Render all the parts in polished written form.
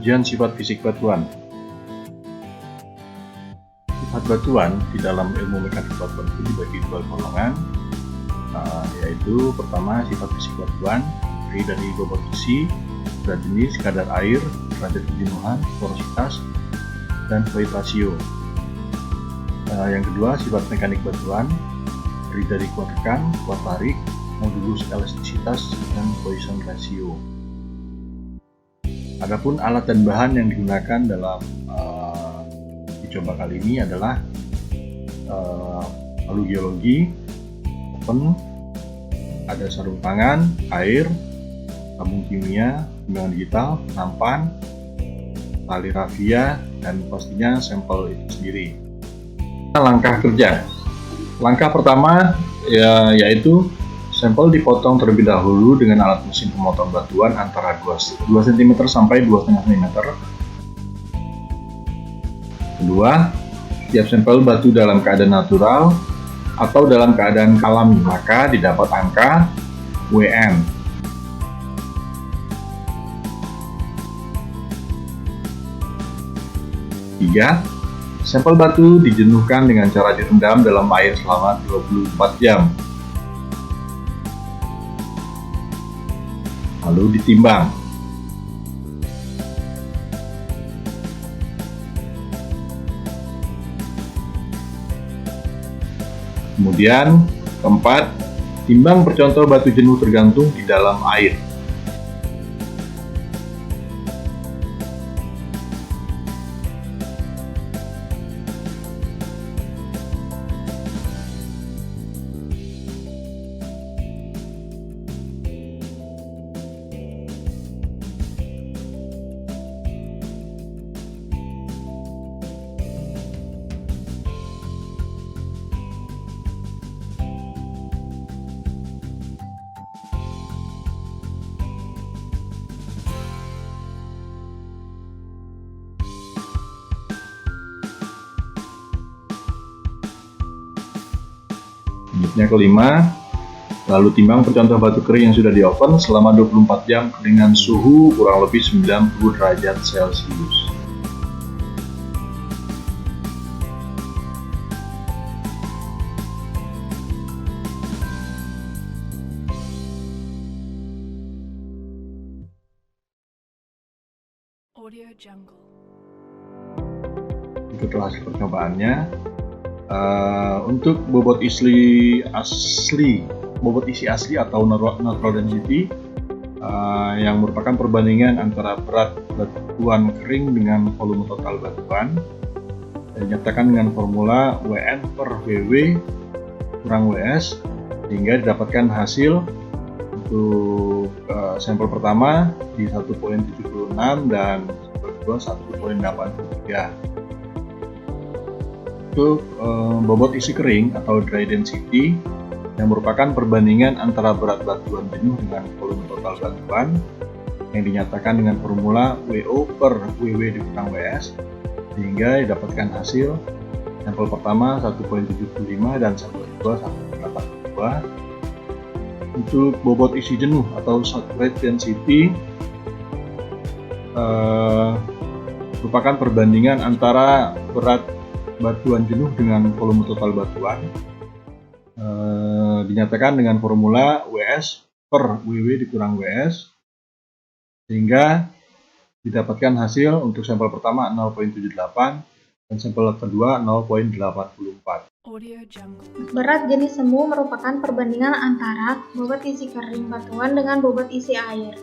Pengujian sifat fisik batuan. Sifat batuan di dalam ilmu mekanika batuan itu dibagi dua golongan, yaitu pertama sifat fisik batuan terdiri dari bobot isi, berat jenis, kadar air, derajat kejenuhan, porositas, dan fluid ratio. Yang kedua sifat mekanik batuan terdiri dari kuat tekan, kuat tarik, modulus elastisitas, dan Poisson ratio. Adapun alat dan bahan yang digunakan dalam coba kali ini adalah palu geologi, oven, ada sarung tangan, air, tabung kimia, timbangan digital, nampan, tali rafia, dan pastinya sampel itu sendiri. Langkah kerja. Langkah pertama yaitu sampel dipotong terlebih dahulu dengan alat mesin pemotong batuan antara 2 cm sampai 2,5 cm. Kedua, setiap sampel batu dalam keadaan natural atau dalam keadaan alami, maka didapat angka WN. Tiga, sampel batu dijenuhkan dengan cara direndam dalam air selama 24 jam. Lalu ditimbang. Kemudian keempat, timbang percontoh batu jenuh tergantung di dalam air. Selanjutnya kelima, lalu timbang percontoh batu kering yang sudah di oven selama 24 jam dengan suhu kurang lebih 90 derajat Celcius. Itulah hasil percobaannya. Untuk bobot isi asli atau natural density yang merupakan perbandingan antara berat batuan kering dengan volume total batuan dinyatakan dengan formula WN per WW kurang WS, sehingga didapatkan hasil untuk sampel pertama di 1,76 dan sampel kedua 1,83. Untuk bobot isi kering atau dry density yang merupakan perbandingan antara berat batuan jenuh dengan volume total batuan yang dinyatakan dengan formula WO per WW dikurang WS, sehingga didapatkan hasil sampel pertama 1,75 dan sampel kedua 1,82. Untuk bobot isi jenuh atau saturate density merupakan perbandingan antara berat batuan jenuh dengan volume total batuan, dinyatakan dengan formula WS per WW dikurang WS, sehingga didapatkan hasil untuk sampel pertama 0,78 dan sampel kedua 0,84. Berat jenis semu merupakan perbandingan antara bobot isi kering batuan dengan bobot isi air,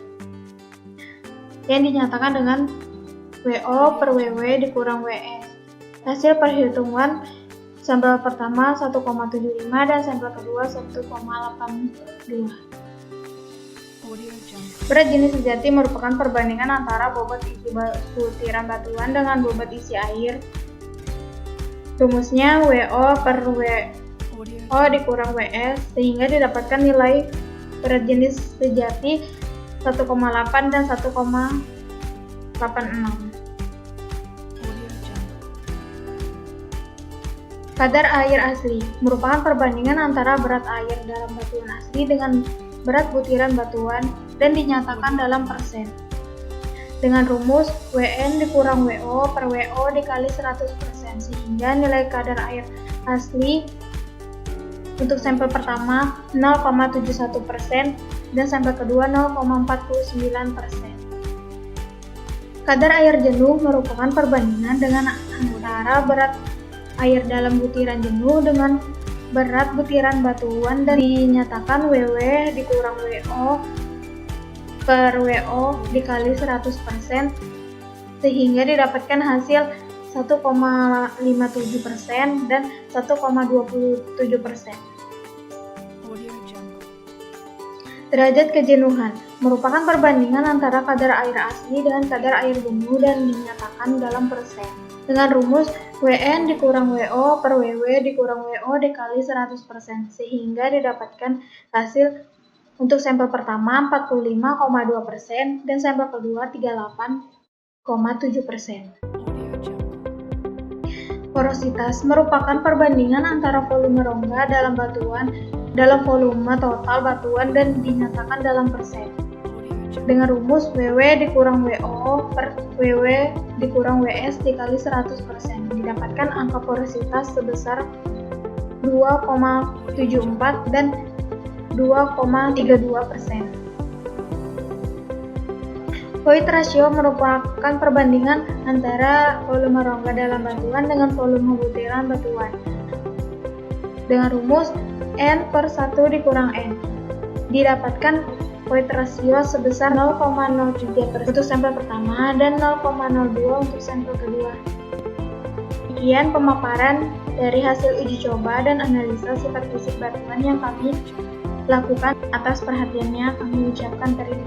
yang dinyatakan dengan WO per WW dikurang WS. Hasil perhitungan sampel pertama 1,75 dan sampel kedua 1,82. Berat jenis sejati merupakan perbandingan antara bobot isi butiran batuan dengan bobot isi air. Rumusnya WO per WO dikurang WS, sehingga didapatkan nilai berat jenis sejati 1,8 dan 1,86. Kadar air asli merupakan perbandingan antara berat air dalam batuan asli dengan berat butiran batuan dan dinyatakan dalam persen. dengan rumus WN dikurang WO per WO dikali 100%, sehingga nilai kadar air asli untuk sampel pertama 0,71% dan sampel kedua 0,49%. Kadar air jenuh merupakan perbandingan dengan antara berat air dalam butiran jenuh dengan berat butiran batuan dan dinyatakan WW dikurang WO per WO dikali 100% sehingga didapatkan hasil 1,57% dan 1,27%. Derajat kejenuhan merupakan perbandingan antara kadar air asli dengan kadar air jenuh dan dinyatakan dalam persen. Dengan rumus WN dikurang WO per WW dikurang WO dikali 100% sehingga didapatkan hasil untuk sampel pertama 45,2% dan sampel kedua 38,7%. Porositas merupakan perbandingan antara volume rongga dalam batuan dalam volume total batuan dan dinyatakan dalam persen. Dengan rumus WW dikurang WO per WW dikurang WS dikali 100%, didapatkan angka porositas sebesar 2,74 dan 2,32%. Void ratio merupakan perbandingan antara volume rongga dalam batuan dengan volume butiran batuan. Dengan rumus N per 1 dikurang N, didapatkan void ratio sebesar 0,03% untuk sampel pertama dan 0,02 untuk sampel kedua. Sekian pemaparan dari hasil uji coba dan analisa sifat fisik batuan yang kami lakukan. Atas perhatiannya kami ucapkan terima kasih.